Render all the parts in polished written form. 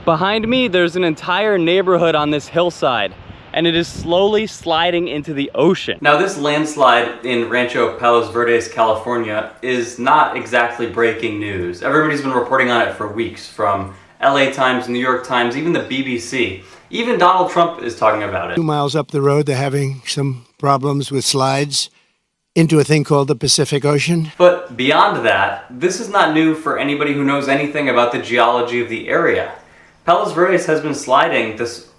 Behind me, there's an entire neighborhood on this hillside, and it is slowly sliding into the ocean. Now, this landslide in Rancho Palos Verdes, California, is not exactly breaking news. Everybody's been reporting on it for weeks, from LA Times, New York Times, even the BBC. Even Donald Trump is talking about it. 2 miles up the road, they're having some problems with slides into a thing called the Pacific Ocean. But beyond that, this is not new for anybody who knows anything about the geology of the area. Palos Verdes has been sliding,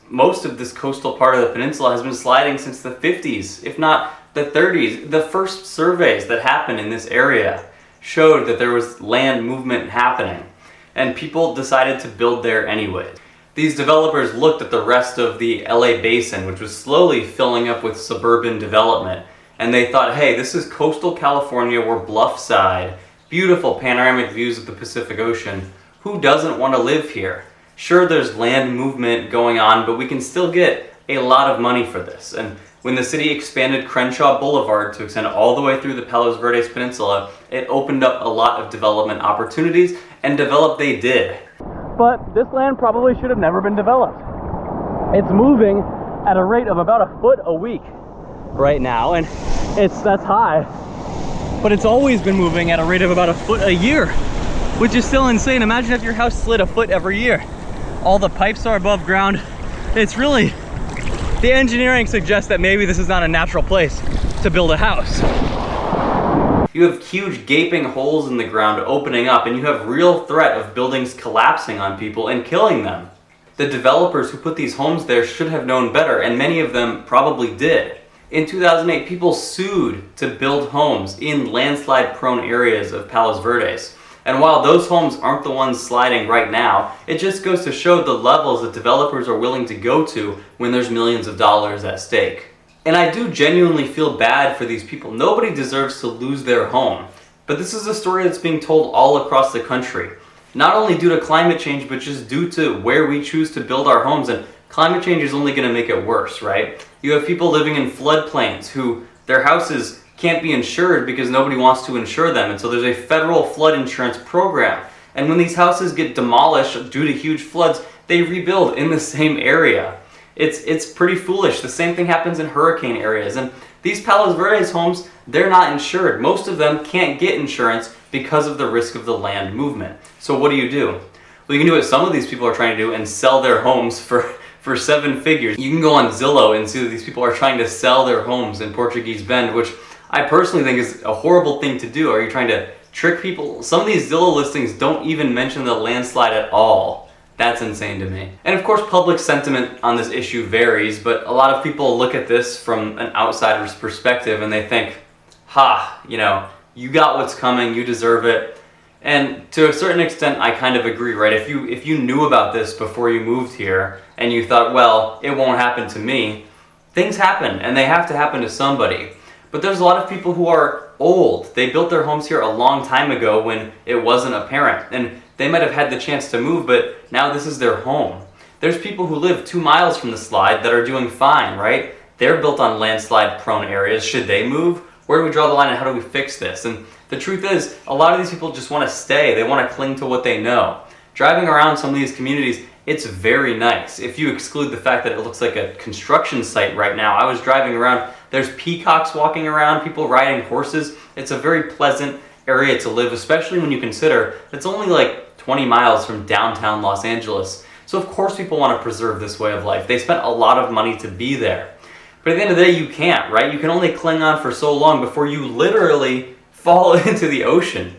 most of this coastal part of the peninsula has been sliding since the 50s, if not the 30s. The first surveys that happened in this area showed that there was land movement happening, and people decided to build there anyway. These developers looked at the rest of the LA basin, which was slowly filling up with suburban development, and they thought, hey, this is coastal California, we're bluffside, beautiful panoramic views of the Pacific Ocean. Who doesn't want to live here? Sure, there's land movement going on, but we can still get a lot of money for this. And when the city expanded Crenshaw Boulevard to extend all the way through the Palos Verdes Peninsula, it opened up a lot of development opportunities, and develop they did. But this land probably should have never been developed. It's moving at a rate of about a foot a week right now, and that's high, but it's always been moving at a rate of about a foot a year, which is still insane. Imagine if your house slid a foot every year. All the pipes are above ground. It's really, the engineering suggests that maybe this is not a natural place to build a house. You have huge gaping holes in the ground opening up, and you have real threat of buildings collapsing on people and killing them. The developers who put these homes there should have known better, and many of them probably did. In 2008, people sued to build homes in landslide-prone areas of Palos Verdes. And while those homes aren't the ones sliding right now, it just goes to show the levels that developers are willing to go to when there's millions of dollars at stake. And I do genuinely feel bad for these people. Nobody deserves to lose their home. But this is a story that's being told all across the country. Not only due to climate change, but just due to where we choose to build our homes. And climate change is only going to make it worse, right? You have people living in floodplains who their houses can't be insured because nobody wants to insure them, and so there's a federal flood insurance program. And when these houses get demolished due to huge floods, they rebuild in the same area. It's pretty foolish. The same thing happens in hurricane areas, and these Palos Verdes homes, they're not insured. Most of them can't get insurance because of the risk of the land movement. So what do? Well, you can do what some of these people are trying to do and sell their homes for 7 figures. You can go on Zillow and see that these people are trying to sell their homes in Portuguese Bend, which I personally think is a horrible thing to do. Are you trying to trick people? Some of these Zillow listings don't even mention the landslide at all. That's insane to me. And of course, public sentiment on this issue varies, but a lot of people look at this from an outsider's perspective and they think, ha, you got what's coming, you deserve it. And to a certain extent, I kind of agree, right? If you knew about this before you moved here and you thought, well, it won't happen to me, things happen and they have to happen to somebody. But there's a lot of people who are old. They built their homes here a long time ago when it wasn't apparent. And they might have had the chance to move, but now this is their home. There's people who live 2 miles from the slide that are doing fine, right? They're built on landslide-prone areas. Should they move? Where do we draw the line and how do we fix this? And the truth is, a lot of these people just want to stay. They want to cling to what they know. Driving around some of these communities, it's very nice. If you exclude the fact that it looks like a construction site right now. I was driving around, there's peacocks walking around, people riding horses. It's a very pleasant area to live, especially when you consider it's only like 20 miles from downtown Los Angeles. So of course people want to preserve this way of life. They spent a lot of money to be there. But at the end of the day, you can't, right? You can only cling on for so long before you literally fall into the ocean.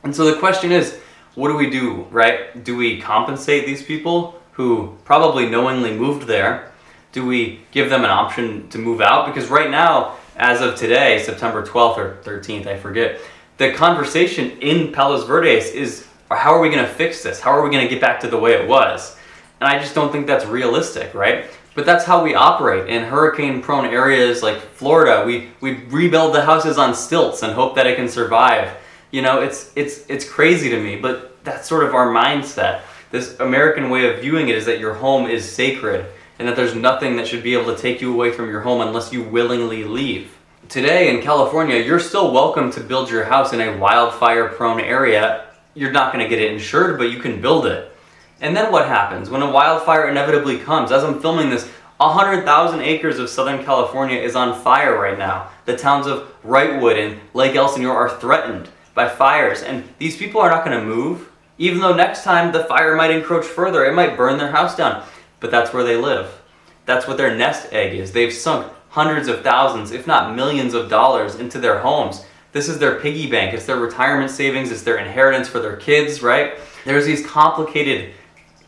And so the question is, what do we do, right? Do we compensate these people who probably knowingly moved there? Do we give them an option to move out? Because right now, as of today, September 12th or 13th, I forget, the conversation in Palos Verdes is, how are we going to fix this? How are we going to get back to the way it was? And I just don't think that's realistic, right? But that's how we operate. In hurricane-prone areas like Florida, we rebuild the houses on stilts and hope that it can survive. It's crazy to me, but that's sort of our mindset. This American way of viewing it is that your home is sacred and that there's nothing that should be able to take you away from your home unless you willingly leave. Today in California, you're still welcome to build your house in a wildfire-prone area. You're not going to get it insured, but you can build it. And then what happens when a wildfire inevitably comes? As I'm filming this, 100,000 acres of Southern California is on fire right now. The towns of Wrightwood and Lake Elsinore are threatened by fires, and these people are not going to move, even though next time the fire might encroach further. It might burn their house down, but that's where they live. That's what their nest egg is. They've sunk hundreds of thousands, if not millions of dollars into their homes. This is their piggy bank. It's their retirement savings. It's their inheritance for their kids, right? There's these complicated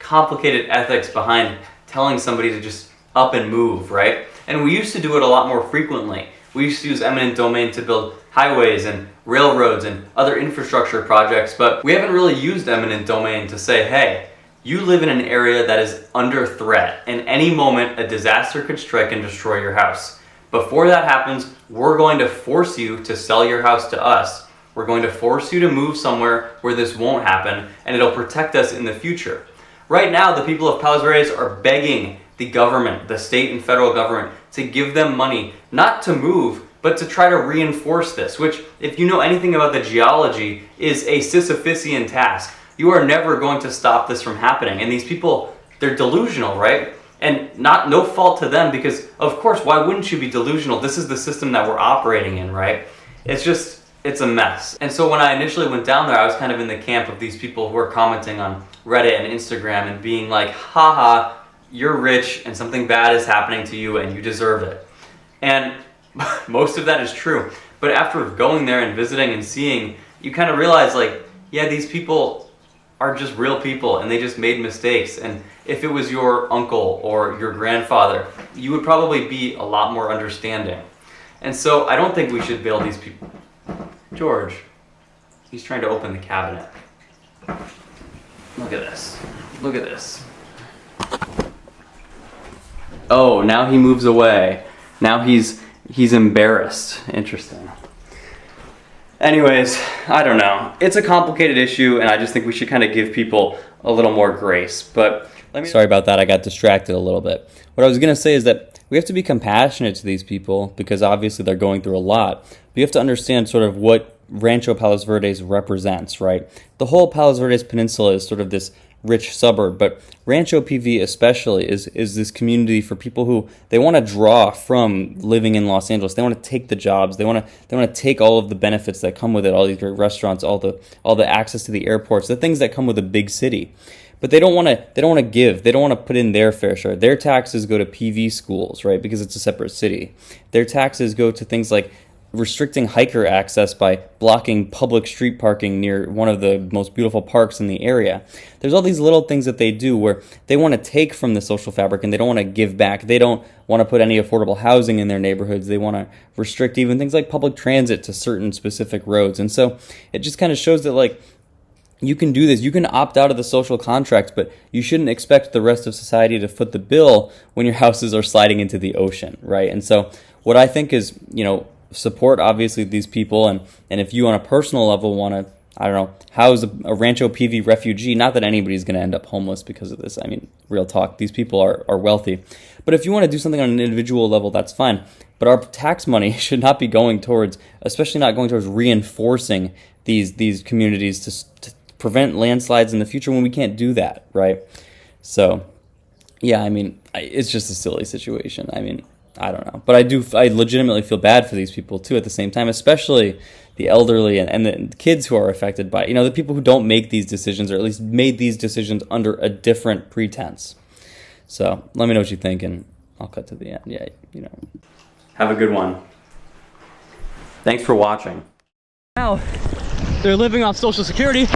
ethics behind telling somebody to just up and move, right? And we used to do it a lot more frequently. We used to use eminent domain to build highways and railroads and other infrastructure projects, but we haven't really used eminent domain to say, hey, you live in an area that is under threat, and any moment a disaster could strike and destroy your house. Before that happens, we're going to force you to sell your house to us. We're going to force you to move somewhere where this won't happen, and it'll protect us in the future. Right now, the people of Palos Verdes are begging the government, the state and federal government, to give them money, not to move, but to try to reinforce this, which, if you know anything about the geology, is a Sisyphusian task. You are never going to stop this from happening. And these people, they're delusional, right? And no fault to them, because of course, why wouldn't you be delusional? This is the system that we're operating in, right? It's a mess. And so when I initially went down there, I was kind of in the camp of these people who are commenting on Reddit and Instagram and being like, haha, you're rich and something bad is happening to you and you deserve it. And most of that is true. But after going there and visiting and seeing, you kind of realize, like, yeah, these people are just real people and they just made mistakes. And if it was your uncle or your grandfather, you would probably be a lot more understanding. And so I don't think we should bail these people. George, he's trying to open the cabinet. Look at this. Look at this. Oh, now he moves away. Now he's embarrassed. Interesting. Anyways, I don't know. It's a complicated issue, and I just think we should kind of give people a little more grace. But sorry about that. I got distracted a little bit. What I was going to say is that we have to be compassionate to these people because obviously they're going through a lot. But you have to understand sort of what Rancho Palos Verdes represents, right? The whole Palos Verdes Peninsula is sort of this rich suburb, but Rancho PV especially is this community for people who they want to draw from living in Los Angeles. They want to take the jobs. They want to take all of the benefits that come with it, all these great restaurants, all the access to the airports, the things that come with a big city. But they don't want to give. They don't want to put in their fair share. Their taxes go to PV schools, right? Because it's a separate city. Their taxes go to things like restricting hiker access by blocking public street parking near one of the most beautiful parks in the area. There's all these little things that they do where they want to take from the social fabric and they don't want to give back. They don't want to put any affordable housing in their neighborhoods. They want to restrict even things like public transit to certain specific roads. And so it just kind of shows that, like, you can do this. You can opt out of the social contract, but you shouldn't expect the rest of society to foot the bill when your houses are sliding into the ocean, right? And so what I think is, support obviously these people, and if you on a personal level want to, I don't know, house a Rancho PV refugee, not that anybody's going to end up homeless because of this. I mean, real talk, these people are wealthy. But if you want to do something on an individual level, that's fine. But our tax money should not be going towards, especially not going towards reinforcing these communities to prevent landslides in the future when we can't do that, right? So, yeah, I mean, it's just a silly situation. I mean, I don't know. But I legitimately feel bad for these people, too, at the same time, especially the elderly and the kids who are affected by it. The people who don't make these decisions, or at least made these decisions under a different pretense. So let me know what you think, and I'll cut to the end. Yeah, Have a good one. Thanks for watching. Now, they're living off Social Security.